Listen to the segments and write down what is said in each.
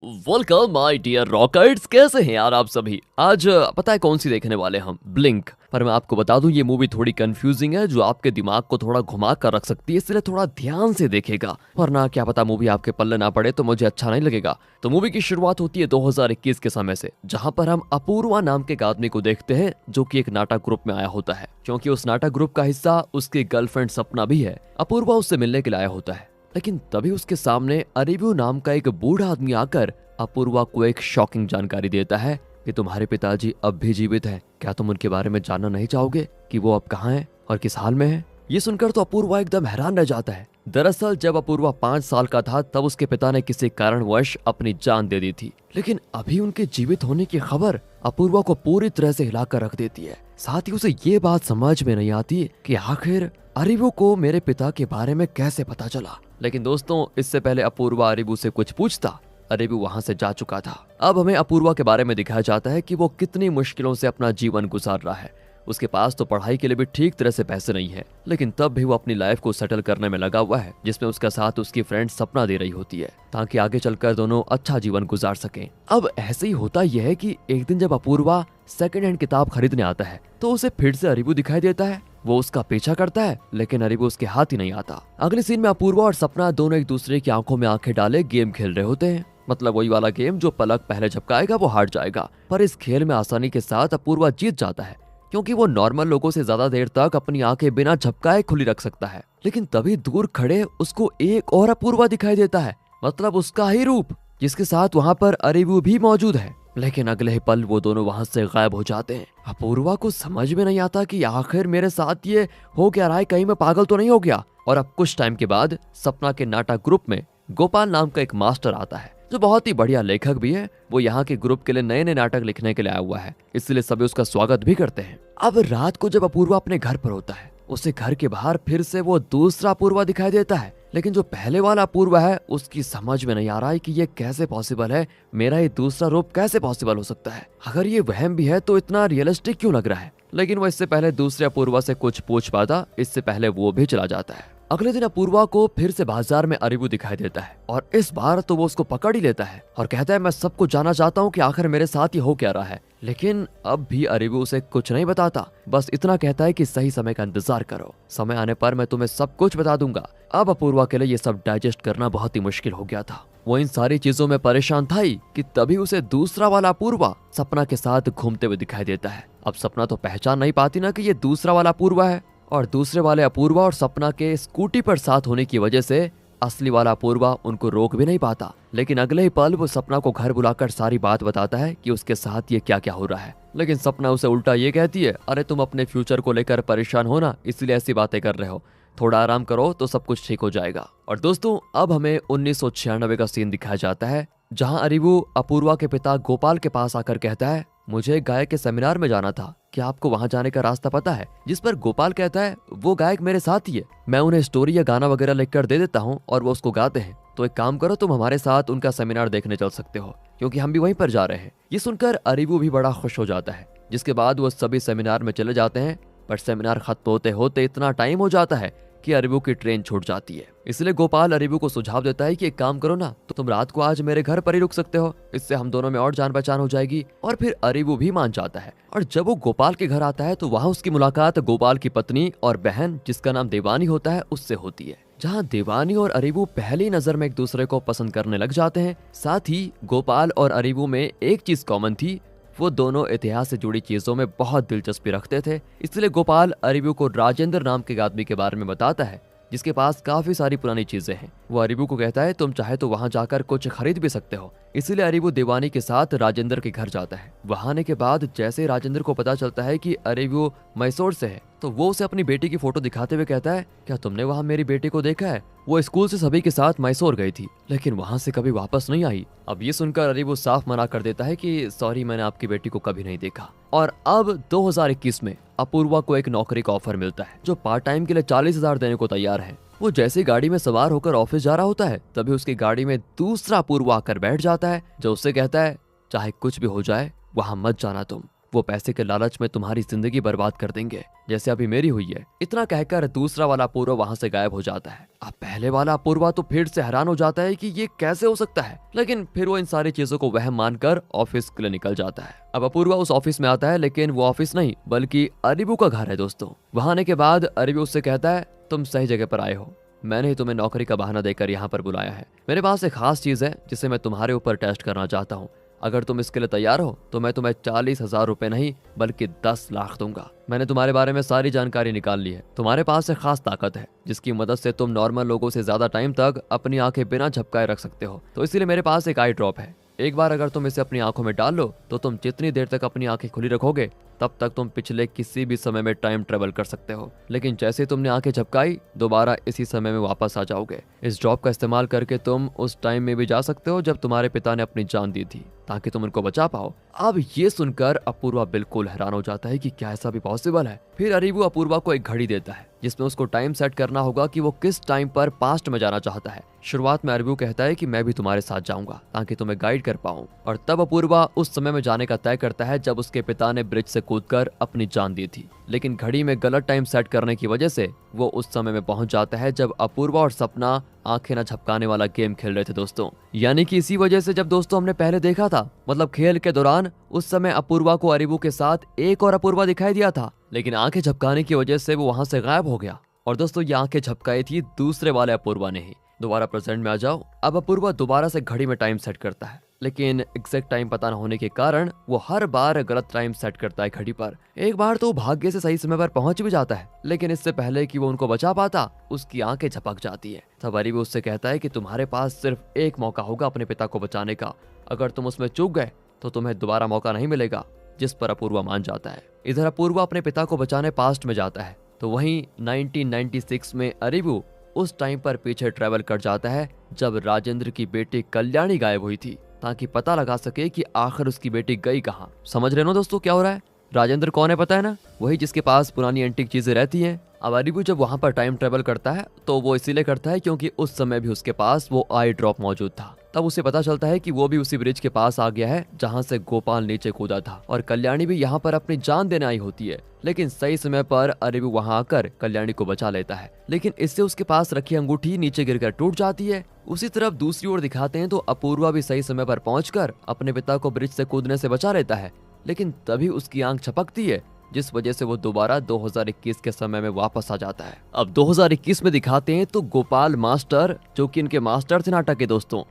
Welcome my dear rockets. कैसे हैं यार आप सभी। आज पता है कौन सी देखने वाले हम, ब्लिंक। पर मैं आपको बता दूं ये मूवी थोड़ी कंफ्यूजिंग है, जो आपके दिमाग को थोड़ा घुमा कर रख सकती है, इसलिए थोड़ा ध्यान से देखेगा, वरना क्या पता मूवी आपके पल्ले ना पड़े तो मुझे अच्छा नहीं लगेगा। तो मूवी की शुरुआत होती है 2021 के समय से, जहां पर हम अपूर्वा नाम के एक आदमी को देखते हैं जो कि एक नाटक ग्रुप में आया होता है। क्योंकि उस नाटक ग्रुप का हिस्सा उसकी गर्लफ्रेंड सपना भी है। अपूर्वा उससे मिलने के लिए आया होता है, लेकिन तभी उसके सामने अरेबियो नाम का एक बूढ़ा आदमी आकर अपूर्वा को एक शॉकिंग जानकारी देता है कि तुम्हारे पिताजी अब भी जीवित हैं। क्या तुम उनके बारे में जानना नहीं चाहोगे कि वो अब कहाँ हैं और किस हाल में हैं? ये सुनकर तो अपूर्वा एकदम हैरान रह जाता है। दरअसल जब अपूर्वा 5 साल का था तब उसके पिता ने किसी कारणवश अपनी जान दे दी थी, लेकिन अभी उनके जीवित होने की खबर अपूर्वा को पूरी तरह से हिलाकर रख देती है। साथ ही उसे ये बात समझ में नहीं आती कि आखिर अरीबू को मेरे पिता के बारे में कैसे पता चला। लेकिन दोस्तों, इससे पहले अपूर्वा अरीबू से कुछ पूछता, अरेबू वहां से जा चुका था। अब हमें अपूर्वा के बारे में दिखाया जाता है कि वो कितनी मुश्किलों से अपना जीवन गुजार रहा है। उसके पास तो पढ़ाई के लिए भी ठीक तरह से पैसे नहीं है, लेकिन तब भी वो अपनी लाइफ को सेटल करने में लगा हुआ है, जिसमें उसका साथ उसकी फ्रेंड सपना दे रही होती है, ताकि आगे चलकर दोनों अच्छा जीवन गुजार सकें। अब ऐसे ही होता यह है कि एक दिन जब अपूर्वा सेकंड हैंड किताब खरीदने आता है तो उसे फिर से अरीबू दिखाई देता है। वो उसका पीछा करता है, लेकिन अरीबू उसके हाथ ही नहीं आता। अगले सीन में अपूर्वा और सपना दोनों एक दूसरे की आंखों में आंखें डाले गेम खेल रहे होते हैं। मतलब वही वाला गेम जो पलक पहले झपकाएगा वो हार जाएगा। पर इस खेल में आसानी के साथ अपूर्वा जीत जाता है, क्योंकि वो नॉर्मल लोगों से ज्यादा देर तक अपनी आंखें बिना झपकाए खुली रख सकता है। लेकिन तभी दूर खड़े उसको एक और अपूर्वा दिखाई देता है, मतलब उसका ही रूप, जिसके साथ वहाँ पर अरीबू भी मौजूद है। लेकिन अगले ही पल वो दोनों वहां से गायब हो जाते हैं। अपूर्वा को समझ में नहीं आता कि आखिर मेरे साथ ये हो क्या रहा है, कहीं मैं पागल तो नहीं हो गया। और अब कुछ टाइम के बाद सपना के नाटक ग्रुप में गोपाल नाम का एक मास्टर आता है, जो बहुत ही बढ़िया लेखक भी है। वो यहाँ के ग्रुप के लिए नए नए नाटक लिखने के लिए आया हुआ है, इसलिए सभी उसका स्वागत भी करते हैं। अब रात को जब अपूर्वा अपने घर पर होता है, उसे घर के बाहर फिर से वो दूसरा अपूर्वा दिखाई देता है। लेकिन जो पहले वाला अपूर्वा है उसकी समझ में नहीं आ रहा है कि ये कैसे पॉसिबल है, मेरा ये दूसरा रूप कैसे पॉसिबल हो सकता है। अगर ये वहम भी है तो इतना रियलिस्टिक क्यों लग रहा है। लेकिन वो इससे पहले दूसरे अपूर्वा से कुछ पूछ पाता, इससे पहले वो भी चला जाता है। अगले दिन अपूर्वा को फिर से बाजार में अरीबू दिखाई देता है, और इस बार तो वो उसको पकड़ ही लेता है और कहता है मैं सब कुछ जानना चाहता हूँ कि आखिर मेरे साथ ये हो क्या रहा है। लेकिन अब भी अरीबू उसे कुछ नहीं बताता, बस इतना कहता है कि सही समय का इंतजार करो, समय आने पर मैं तुम्हें सब कुछ बता दूंगा। अब अपूर्वा के लिए ये सब डाइजेस्ट करना बहुत ही मुश्किल हो गया था। वो इन सारी चीजों में परेशान था ही कि तभी उसे दूसरा वाला अपूर्वा सपना के साथ घूमते हुए दिखाई देता है। अब सपना तो पहचान नहीं पाती ना कि ये दूसरा वाला अपूर्वा है, और दूसरे वाले अपूर्वा और सपना के स्कूटी पर साथ होने की वजह से असली वाला अपूर्वा उनको रोक भी नहीं पाता। लेकिन अगले ही पल वो सपना को घर बुलाकर सारी बात बताता है कि उसके साथ ये क्या क्या हो रहा है। लेकिन सपना उसे उल्टा ये कहती है, अरे तुम अपने फ्यूचर को लेकर परेशान हो ना, इसलिए ऐसी बातें कर रहे हो, थोड़ा आराम करो तो सब कुछ ठीक हो जाएगा। और दोस्तों, अब हमें 1996 का सीन दिखाया जाता है, जहां अरीबू अपूर्वा के पिता गोपाल के पास आकर कहता है, मुझे गायक के सेमिनार में जाना था, क्या आपको वहां जाने का रास्ता पता है? जिस पर गोपाल कहता है, वो गायक मेरे साथ ही है, मैं उन्हें स्टोरी या गाना वगैरह लिखकर दे देता हूँ और वो उसको गाते हैं, तो एक काम करो, तुम हमारे साथ उनका सेमिनार देखने चल सकते हो, क्योंकि हम भी वहीं पर जा रहे हैं। ये सुनकर अरीबू भी बड़ा खुश हो जाता है, जिसके बाद वो सभी सेमिनार में चले जाते हैं। पर सेमिनार खत्म होते होते इतना टाइम हो जाता है कि अरीबू की ट्रेन छूट जाती है। इसलिए गोपाल अरीबू को सुझाव देता है कि एक काम करो ना, तो तुम रात को आज मेरे घर पर ही रुक सकते हो, इससे हम दोनों में और जान पहचान हो जाएगी। और फिर अरीबू भी मान जाता है। और जब वो गोपाल के घर आता है तो वहाँ उसकी मुलाकात गोपाल की पत्नी और बहन, जिसका नाम देवानी होता है, उससे होती है। जहाँ देवानी और अरीबू पहली नजर में एक दूसरे को पसंद करने लग जाते हैं। साथ ही गोपाल और अरीबू में एक चीज कॉमन थी, वो दोनों इतिहास से जुड़ी चीजों में बहुत दिलचस्पी रखते थे। इसलिए गोपाल अरीबू को राजेंद्र नाम के आदमी के बारे में बताता है, जिसके पास काफी सारी पुरानी चीजें हैं। वो अरीबू को कहता है, तुम चाहे तो वहां जाकर कुछ खरीद भी सकते हो। इसीलिए अरीबू देवानी के साथ राजेंद्र के घर जाता है। वहां आने के बाद जैसे राजेंद्र को पता चलता है कि अरीबू मैसूर से है, तो वो उसे अपनी बेटी की फोटो दिखाते हुए कहता है, क्या तुमने वहाँ मेरी बेटी को देखा है? वो स्कूल से सभी के साथ मैसूर गई थी, लेकिन वहाँ से कभी वापस नहीं आई। अब ये सुनकर अरीबू साफ मना कर देता है कि सॉरी, मैंने आपकी बेटी को कभी नहीं देखा। और अब 2021 में अपूर्वा को एक नौकरी का ऑफर मिलता है, जो पार्ट टाइम के लिए 40,000 देने को तैयार है। वो जैसे गाड़ी में सवार होकर ऑफिस जा रहा होता है, तभी उसकी गाड़ी में दूसरा अपूर्वा आकर बैठ जाता है, जो उससे कहता है, चाहे कुछ भी हो जाए वहां मत जाना तुम, वो पैसे के लालच में तुम्हारी जिंदगी बर्बाद कर देंगे, जैसे अभी मेरी हुई है। इतना कहकर दूसरा वाला अपूर्वा वहाँ से गायब हो जाता है। अब पहले वाला अपूर्वा तो फिर से हैरान हो जाता है कि ये कैसे हो सकता है, लेकिन फिर वो इन सारी चीजों को वहम मानकर ऑफिस के लिए निकल जाता है। अब अपूर्वा उस ऑफिस में आता है, लेकिन वो ऑफिस नहीं बल्कि अरीबू का घर है दोस्तों। वहाँ आने के बाद अरीबू उससे कहता है, तुम सही जगह पर आए हो, मैंने ही तुम्हें नौकरी का बहाना देकर यहाँ पर बुलाया है। मेरे पास एक खास चीज है जिसे मैं तुम्हारे ऊपर टेस्ट करना चाहता हूँ। अगर तुम इसके लिए तैयार हो तो मैं तुम्हें 40,000 रुपए नहीं बल्कि 10 लाख दूंगा। मैंने तुम्हारे बारे में सारी जानकारी निकाल ली है। तुम्हारे पास एक खास ताकत है जिसकी मदद से तुम नॉर्मल लोगों से ज्यादा टाइम तक अपनी आंखें बिना झपकाए रख सकते हो। तो इसीलिए मेरे पास एक आई ड्रॉप है। एक बार अगर तुम इसे अपनी आंखों में डाल लो तो तुम जितनी देर तक अपनी आंखें खुली रखोगे तब तक तुम पिछले किसी भी समय में टाइम ट्रेवल कर सकते हो। लेकिन जैसे तुमने आंखें झपकाई दोबारा इसी समय में वापस आ जाओगे। इस ड्रॉप का इस्तेमाल करके तुम उस टाइम में भी जा सकते हो जब तुम्हारे पिता ने अपनी जान दी थी, ताकि तुम उनको बचा पाओ। अब ये सुनकर अपूर्वा बिल्कुल हैरान हो जाता है कि क्या ऐसा भी पॉसिबल है। फिर अरीबू अपूर्वा को एक घड़ी देता है जिसमें उसको टाइम सेट करना होगा कि वो किस टाइम पर पास्ट में जाना चाहता है। शुरुआत में अरीबू कहता है कि मैं भी तुम्हारे साथ जाऊंगा ताकि तुम्हें गाइड कर पाऊं, और तब अपूर्वा उस समय में जाने का तय करता है जब उसके पिता ने ब्रिज से कूदकर अपनी जान दी थी। लेकिन घड़ी में गलत टाइम सेट करने की वजह से वो उस समय में पहुंच जाता है जब अपूर्वा और सपना आंखें न झपकाने वाला गेम खेल रहे थे दोस्तों। यानी कि इसी वजह से जब दोस्तों हमने पहले देखा था, मतलब खेल के दौरान उस समय अपूर्वा को अरीबू के साथ एक और अपूर्वा दिखाई दिया था, लेकिन आंखें झपकाने की वजह से वो वहां से गायब हो गया। और दोस्तों ये आंखें झपकाई थी दूसरे वाले अपूर्वा ने ही। दोबारा प्रेजेंट में आ जाओ। अब अपूर्वा दोबारा से घड़ी में टाइम सेट करता है, लेकिन एग्जैक्ट टाइम पता न होने के कारण वो हर बार गलत टाइम सेट करता है घड़ी पर। एक बार तो भाग्य से सही समय पर पहुंच भी जाता है, लेकिन इससे पहले कि वो उनको बचा पाता उसकी आंखें झपक जाती है। तब अरीबू उससे कहता है कि तुम्हारे पास सिर्फ एक मौका होगा अपने पिता को बचाने का, अगर तुम उसमें चूक गए तो तुम्हें दोबारा मौका नहीं मिलेगा, जिस पर अपूर्वा मान जाता है। इधर अपूर्वा अपने पिता को बचाने पास्ट में जाता है, तो वहीं 1996 में अरीबू उस टाइम पर पीछे ट्रेवल कर जाता है जब राजेंद्र की बेटी कल्याणी गायब हुई थी, ताकि पता लगा सके कि आखिर उसकी बेटी गई कहाँ। समझ रहे हो दोस्तों क्या हो रहा है? राजेंद्र कौन है पता है ना? वही जिसके पास पुरानी एंटीक चीजें रहती हैं। अब अरीबू जब वहां पर टाइम ट्रेवल करता है तो वो इसीलिए करता है क्योंकि उस समय भी उसके पास वो आई ड्रॉप मौजूद था। तब उसे पता चलता है कि वो भी उसी ब्रिज के पास आ गया है जहां से गोपाल नीचे कूदा था, और कल्याणी भी यहाँ पर अपनी जान देने आई होती है। लेकिन सही समय पर अरीबू वहां आकर कल्याणी को बचा लेता है, लेकिन इससे उसके पास रखी अंगूठी नीचे गिरकर टूट जाती है। उसी तरफ दूसरी ओर दिखाते हैं तो अपूर्वा भी सही समय पर पहुंचकर अपने पिता को ब्रिज से कूदने से बचा लेता है, लेकिन तभी उसकी आंख झपकती है जिस वजह से वो दोबारा 2021 के समय में वापस आ जाता है। अब 2021 में दिखाते हैं तो गोपाल मास्टर, जो कि इनके मास्टर थे नाटक के दोस्तों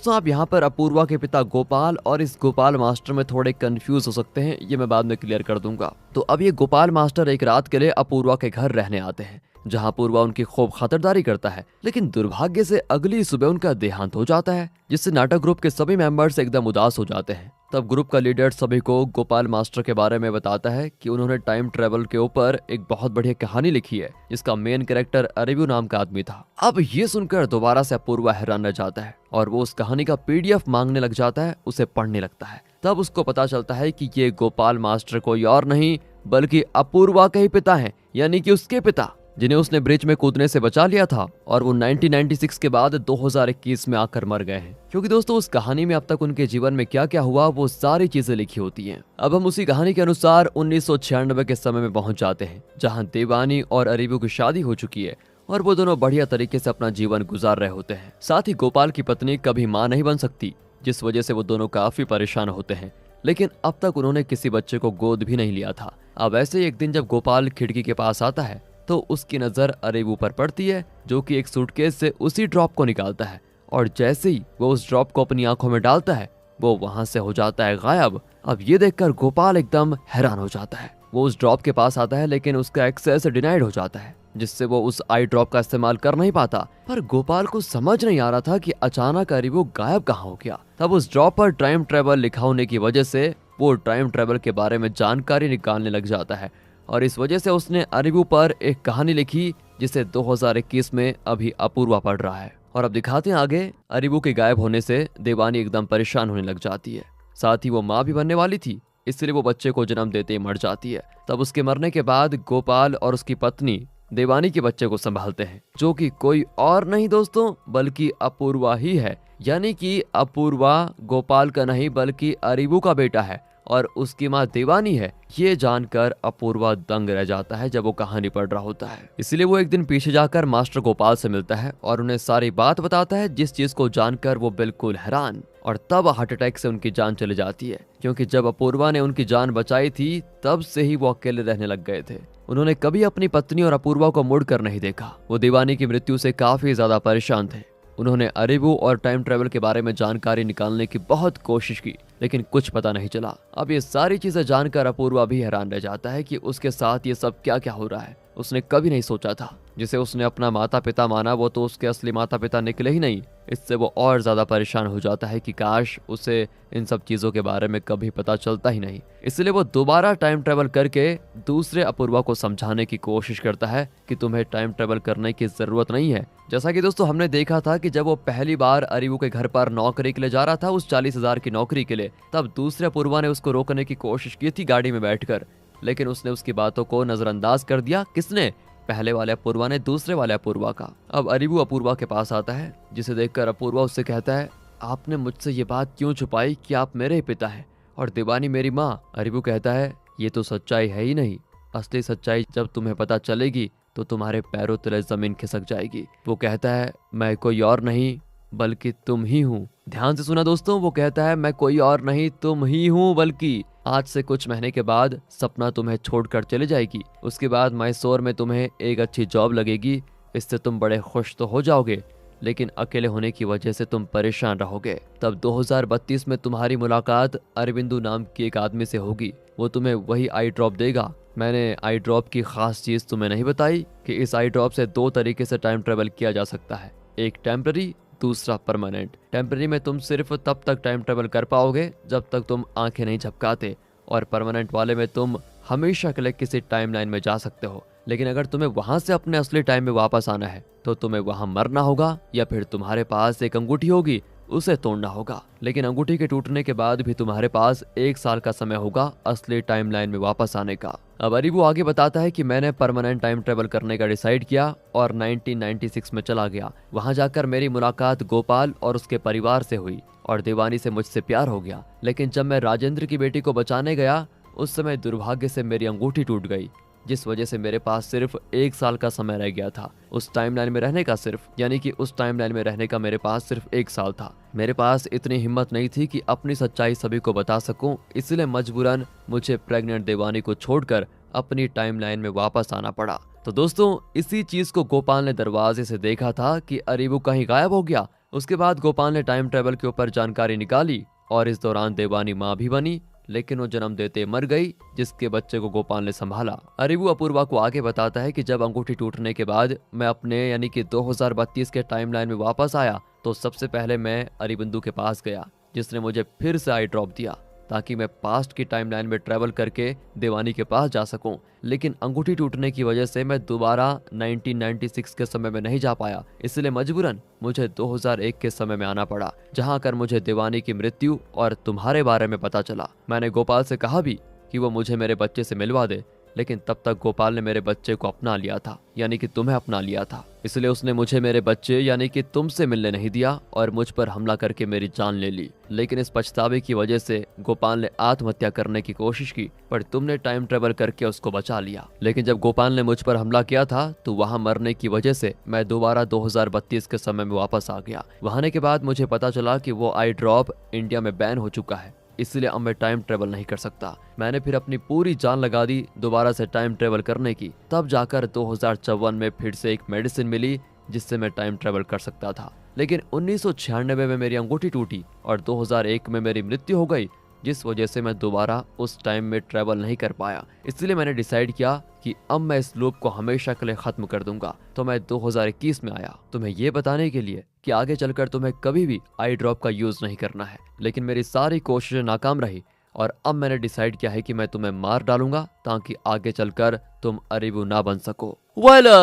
आप यहाँ पर अपूर्वा के पिता गोपाल और इस गोपाल मास्टर में थोड़े कंफ्यूज हो सकते हैं, ये मैं बाद में क्लियर कर दूंगा। तो अब ये गोपाल मास्टर एक रात के लिए अपूर्वा के घर रहने आते हैं, जहाँ अपूर्वा उनकी खूब खातिरदारी करता है, लेकिन दुर्भाग्य से अगली सुबह उनका देहांत हो जाता है, जिससे नाटक ग्रुप के सभी मेंबर्स एकदम उदास हो जाते हैं। तब ग्रुप का लीडर सभी को गोपाल मास्टर के बारे में बताता है कि उन्होंने टाइम ट्रेवल के ऊपर एक बहुत बढ़िया कहानी लिखी है, जिसका मेन कैरेक्टर अरीबू नाम का आदमी था। अब ये सुनकर दोबारा से अपूर्वा हैरान रह जाता है और वो उस कहानी का PDF मांगने लग जाता है, उसे पढ़ने लगता है। तब उसको पता चलता है कि ये गोपाल मास्टर कोई और नहीं बल्कि अपूर्वा के ही पिता हैं, यानी कि उसके पिता, जिन्हें उसने ब्रिज में कूदने से बचा लिया था और वो 1996 के बाद 2021 में आकर मर गए हैं। क्योंकि दोस्तों उस कहानी में अब तक उनके जीवन में क्या क्या हुआ वो सारी चीजें लिखी होती हैं। अब हम उसी कहानी के अनुसार 1996 के समय में पहुंच जाते हैं, जहां देवानी और अरीबू की शादी हो चुकी है और वो दोनों बढ़िया तरीके से अपना जीवन गुजार रहे होते हैं। साथ ही गोपाल की पत्नी कभी मां नहीं बन सकती, जिस वजह से वो दोनों काफी परेशान होते हैं, लेकिन अब तक उन्होंने किसी बच्चे को गोद भी नहीं लिया था। अब ऐसे एक दिन जब गोपाल खिड़की के पास आता है तो उसकी नजर अरीबू पर पड़ती है, जो कि एक सूटकेस से उसी ड्रॉप को निकालता है, और जैसे ही वो उस ड्रॉप को अपनी आंखों में डालता है वो वहां से हो जाता है गायब। अब ये देखकर गोपाल एकदम हैरान हो जाता है। वो उस ड्रॉप के पास आता है, लेकिन उसका एक्सेस डिनाइड हो जाता है, जिससे वो उस आई ड्रॉप का इस्तेमाल कर नहीं पाता। पर गोपाल को समझ नहीं आ रहा था कि अचानक अरीबू गायब कहाँ हो गया। तब उस ड्रॉप पर टाइम ट्रेवल लिखा होने की वजह से वो टाइम ट्रेवल के बारे में जानकारी निकालने लग जाता है, और इस वजह से उसने अरीबू पर एक कहानी लिखी जिसे 2021 में अभी अपूर्वा पढ़ रहा है। और अब दिखाते हैं आगे। अरीबू के गायब होने से देवानी एकदम परेशान होने लग जाती है, साथ ही वो माँ भी बनने वाली थी, इसलिए वो बच्चे को जन्म देते ही मर जाती है। तब उसके मरने के बाद गोपाल और उसकी पत्नी देवानी के बच्चे को संभालते हैं, जो कि कोई और नहीं दोस्तों बल्कि अपूर्वा ही है। यानी कि अपूर्वा गोपाल का नहीं बल्कि अरीबू का बेटा है, और उसकी माँ देवानी है, ये जानकर अपूर्वा दंग रह जाता है जब वो कहानी पढ़ रहा होता है। इसलिए वो एक दिन पीछे जाकर मास्टर गोपाल से मिलता है और उन्हें सारी बात बताता है, जिस चीज को जानकर वो बिल्कुल हैरान। और तब हार्ट अटैक से उनकी जान चली जाती है, क्योंकि जब अपूर्वा ने उनकी जान बचाई थी तब से ही वो अकेले रहने लग गए थे। उन्होंने कभी अपनी पत्नी और अपूर्वा को मुड़कर नहीं देखा। वो देवानी की मृत्यु से काफी ज्यादा परेशान थे। उन्होंने अरेबू और टाइम ट्रेवल के बारे में जानकारी निकालने की बहुत कोशिश की, लेकिन कुछ पता नहीं चला। अब ये सारी चीजें जानकर अपूर्वा भी हैरान रह जाता है कि उसके साथ ये सब क्या क्या हो रहा है। उसने कभी नहीं सोचा था जिसे उसने अपना माता पिता माना वो तो उसके असली माता पिता निकले ही नहीं। इससे वो और ज्यादा परेशान हो जाता है कि काश उसे इन सब चीजों के बारे में कभी पता चलता ही नहीं। इसलिए वो दोबारा टाइम ट्रेवल करके दूसरे अपूर्वा को समझाने की कोशिश करता है कि तुम्हें टाइम ट्रेवल करने की जरूरत नहीं है। जैसा कि दोस्तों हमने देखा था कि जब वो पहली बार अरीबू के घर पर नौकरी के लिए जा रहा था, उस 40,000 की नौकरी के लिए, तब दूसरे अपूर्वा ने उसको रोकने की कोशिश की थी गाड़ी में बैठकर, लेकिन उसने उसकी बातों को नजरअंदाज कर दिया। किसने? पहले वाले अपूर्वा ने दूसरे वाले अपूर्वा का। अब अरीबू अपूर्वा के पास आता है, जिसे देखकर अपूर्वा उससे कहता है, आपने मुझसे ये बात क्यों छुपाई कि आप मेरे पिता हैं और देवानी मेरी माँ? अरीबू कहता है, ये तो सच्चाई है ही नहीं। असली सच्चाई जब तुम्हें पता चलेगी तो तुम्हारे पैरों तले जमीन खिसक जाएगी। वो कहता है, मैं कोई और नहीं बल्कि तुम ही हूँ। ध्यान से सुना दोस्तों, वो कहता है मैं कोई और नहीं तुम ही हूँ, बल्कि आज से कुछ महीने के बाद सपना तुम्हें छोड़कर चली जाएगी। उसके बाद मैसूर में तुम्हें एक अच्छी जॉब लगेगी, इससे तुम बड़े खुश तो हो जाओगे, लेकिन अकेले होने की वजह से तुम परेशान रहोगे। तब 2032 में तुम्हारी मुलाकात अरविंदू नाम की एक आदमी से होगी। वो तुम्हें वही आई ड्रॉप देगा। मैंने आई ड्रॉप की खास चीज तुम्हें नहीं बताई कि इस आई ड्रॉप से 2 तरीके से टाइम ट्रेवल किया जा सकता है, एक टेम्पररी, दूसरा परमानेंट। टेम्पररी में तुम सिर्फ तब तक टाइम ट्रेवल कर पाओगे जब तक तुम आंखें नहीं झपकाते, और परमानेंट वाले में तुम हमेशा के लिए किसी टाइमलाइन में जा सकते हो। लेकिन अगर तुम्हें वहां से अपने असली टाइम में वापस आना है तो तुम्हें वहां मरना होगा, या फिर तुम्हारे पास एक अंगूठी होगी, उसे तोड़ना होगा। लेकिन अंगूठी के टूटने के बाद भी तुम्हारे पास 1 साल का समय होगा असली टाइमलाइन में वापस आने का। अब अरीबू आगे बताता है कि मैंने परमानेंट टाइम ट्रेवल करने का डिसाइड किया और 1996 में चला गया। वहां जाकर मेरी मुलाकात गोपाल और उसके परिवार से हुई और देवानी से मुझसे प्यार हो गया। लेकिन जब मैं राजेंद्र की बेटी को बचाने गया, उस समय दुर्भाग्य से मेरी अंगूठी टूट गई, जिस वजह से मेरे पास सिर्फ 1 साल का समय रह गया था उस टाइमलाइन में रहने का। सिर्फ यानी कि उस टाइमलाइन में रहने का मेरे पास सिर्फ 1 साल था। मेरे पास इतनी हिम्मत नहीं थी कि अपनी सच्चाई सभी को बता सकूं, इसलिए मजबूरन मुझे प्रेग्नेंट देवानी को छोड़कर अपनी टाइमलाइन में वापस आना पड़ा। तो दोस्तों इसी चीज को गोपाल ने दरवाजे से देखा था कि अरीबू कहीं गायब हो गया। उसके बाद गोपाल ने टाइम ट्रेवल के ऊपर जानकारी निकाली और इस दौरान देवानी माँ भी बनी, लेकिन वो जन्म देते मर गई, जिसके बच्चे को गोपाल ने संभाला। अरीबू अपूर्वा को आगे बताता है कि जब अंगूठी टूटने के बाद मैं अपने यानी कि 2032 के टाइमलाइन में वापस आया तो सबसे पहले मैं अरिबिंदु के पास गया, जिसने मुझे फिर से आई ड्रॉप दिया ताकि मैं पास्ट की टाइमलाइन में ट्रेवल करके देवानी के पास जा सकूं। लेकिन अंगूठी टूटने की वजह से मैं दोबारा 1996 के समय में नहीं जा पाया, इसलिए मजबूरन मुझे 2001 के समय में आना पड़ा, जहां कर मुझे देवानी की मृत्यु और तुम्हारे बारे में पता चला। मैंने गोपाल से कहा भी कि वो मुझे मेरे बच्चे से मिलवा दे, लेकिन तब तक गोपाल ने मेरे बच्चे को अपना लिया था, यानी कि तुम्हें अपना लिया था। इसलिए उसने मुझे मेरे बच्चे यानी कि तुमसे मिलने नहीं दिया और मुझ पर हमला करके मेरी जान ले ली। लेकिन इस पछतावे की वजह से गोपाल ने आत्महत्या करने की कोशिश की, पर तुमने टाइम ट्रेवल करके उसको बचा लिया। लेकिन जब गोपाल ने मुझ पर हमला किया था तो वहां मरने की वजह से मैं दोबारा 2032 के समय में वापस आ गया। वहां आने के बाद मुझे पता चला कि वो आई ड्रॉप इंडिया में बैन हो चुका है, इसलिए अब मैं टाइम ट्रेवल नहीं कर सकता। मैंने फिर अपनी पूरी जान लगा दी दोबारा से टाइम ट्रेवल करने की। तब जाकर 2054 में फिर से एक मेडिसिन मिली जिससे मैं टाइम ट्रेवल कर सकता था। लेकिन 1996 में मेरी अंगूठी टूटी और 2001 में मेरी मृत्यु हो गई, जिस वजह से मैं दोबारा उस टाइम में ट्रेवल नहीं कर पाया। इसलिए मैंने डिसाइड किया कि अब मैं इस लूप को हमेशा के लिए खत्म कर दूंगा। तो मैं 2021 में आया तुम्हें ये बताने के लिए कि आगे चलकर तुम्हें कभी भी आई ड्रॉप का यूज नहीं करना है। लेकिन मेरी सारी कोशिशें नाकाम रही और अब मैंने डिसाइड किया है कि मैं तुम्हें मार डालूंगा ताकि आगे चलकर तुम अरीबू ना बन सको।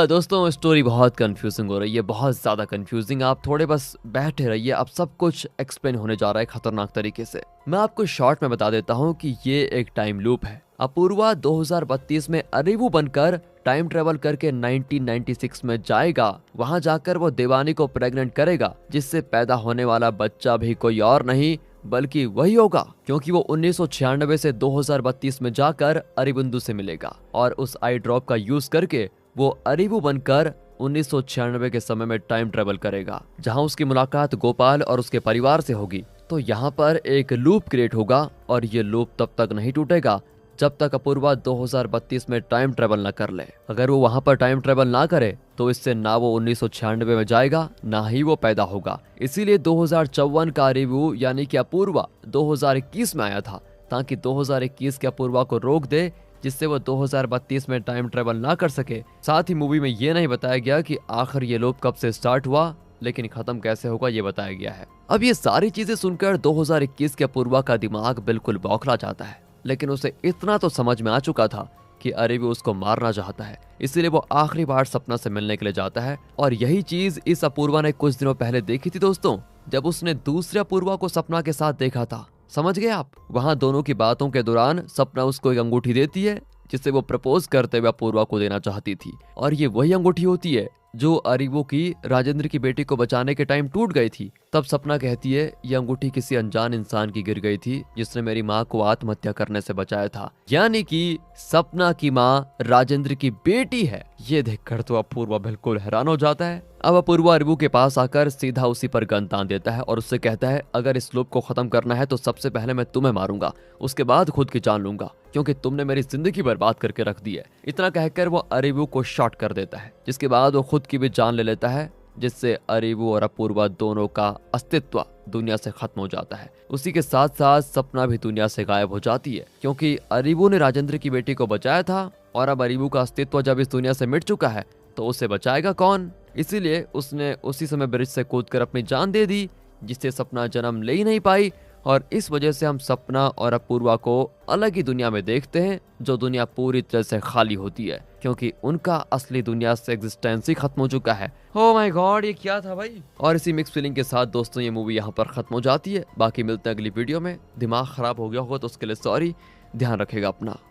दोस्तों स्टोरी बहुत कंफ्यूजिंग हो रही है, बहुत ज्यादा कंफ्यूजिंग। आप थोड़े बस बैठे रहिए, अब सब कुछ एक्सप्लेन होने जा रहा है खतरनाक तरीके से। मैं आपको शॉर्ट में बता देता हूँ कि ये एक टाइम लूप है। अपूर्वा 2032 में अरीबू बनकर टाइम ट्रेवल करके 1996 में जाएगा। वहां जाकर वो देवानी को प्रेग्नेंट करेगा, जिससे पैदा होने वाला बच्चा भी कोई और नहीं बल्कि वही होगा, क्योंकि वो 1996 से 2032 में जाकर अरिबंदु से मिलेगा और उस आई ड्रॉप का यूज करके वो अरिबू बनकर 1996 के समय में टाइम ट्रेवल करेगा, जहां उसकी मुलाकात गोपाल और उसके परिवार से होगी। तो यहाँ पर एक लूप क्रिएट होगा और ये लूप तब तक नहीं टूटेगा जब तक अपूर्वा 2032 में टाइम ट्रेवल न कर ले। अगर वो वहां पर टाइम ट्रेवल ना करे तो इससे ना वो 1996 में जाएगा ना ही वो पैदा होगा। इसीलिए 2054 का रिव्यू यानी कि अपूर्वा 2021 में आया था, ताकि 2021 के अपूर्वा को रोक दे, जिससे वो 2032 में टाइम ट्रेवल ना कर सके। साथ ही मूवी में ये नहीं बताया गया कि आखिर ये लूप कब से स्टार्ट हुआ, लेकिन खत्म कैसे होगा ये बताया गया है। अब ये सारी चीजें सुनकर 2021 के अपूर्वा का दिमाग बिल्कुल बौखला जाता है, लेकिन उसे इतना तो समझ में आ चुका था कि अरिबू उसको मारना चाहता है। इसीलिए वो आखिरी बार सपना से मिलने के लिए जाता है और यही चीज इस अपूर्वा ने कुछ दिनों पहले देखी थी दोस्तों, जब उसने दूसरे अपूर्वा को सपना के साथ देखा था। समझ गए आप? वहां दोनों की बातों के दौरान सपना उसको एक अंगूठी देती है जिसे वो प्रपोज करते हुए अपूर्वा को देना चाहती थी, और ये वही अंगूठी होती है जो अरिबू की राजेंद्र की बेटी को बचाने के टाइम टूट गई थी। तब सपना कहती है ये अंगूठी किसी अनजान इंसान की गिर गई थी जिसने मेरी माँ को आत्महत्या करने से बचाया था, यानी कि सपना की माँ राजेंद्र की बेटी है। ये देखकर तो अपूर्वा बिल्कुल हैरान हो जाता है। अब अपूर्वा अरिबू के पास आकर सीधा उसी पर गन तान देता है और उससे कहता है अगर इस लूप को खत्म करना है तो सबसे पहले मैं तुम्हें मारूंगा, उसके बाद खुद की जान लूंगा, क्योंकि तुमने मेरी जिंदगी बर्बाद करके रख दी है। इतना कहकर वो अरिबू को शॉट कर देता है, जिसके बाद वो खुद की भी जान ले लेता है, जिससे अरिबू और अपूर्वा दोनों का अस्तित्व दुनिया से खत्म हो जाता है। उसी के साथ साथ सपना भी दुनिया से गायब हो जाती है, क्योंकि अरिबू ने राजेंद्र की बेटी को बचाया था और अब अरिबू का अस्तित्व जब इस दुनिया से मिट चुका है तो उसे बचाएगा कौन? इसीलिए उसने उसी समय ब्रिज से कूदकर अपनी जान दे दी, जिससे सपना जन्म ले ही नहीं पाई। और इस वजह से हम सपना और अपूर्वा को अलग ही दुनिया में देखते हैं, जो दुनिया पूरी तरह से खाली होती है, क्योंकि उनका असली दुनिया से एग्जिस्टेंस ही खत्म हो चुका है। ओह माय गॉड, ये क्या था भाई? और इसी मिक्स फीलिंग के साथ दोस्तों ये मूवी यहाँ पर खत्म हो जाती है। बाकी मिलते हैं अगली वीडियो में। दिमाग खराब हो गया होगा तो उसके लिए सॉरी, ध्यान रखेगा अपना।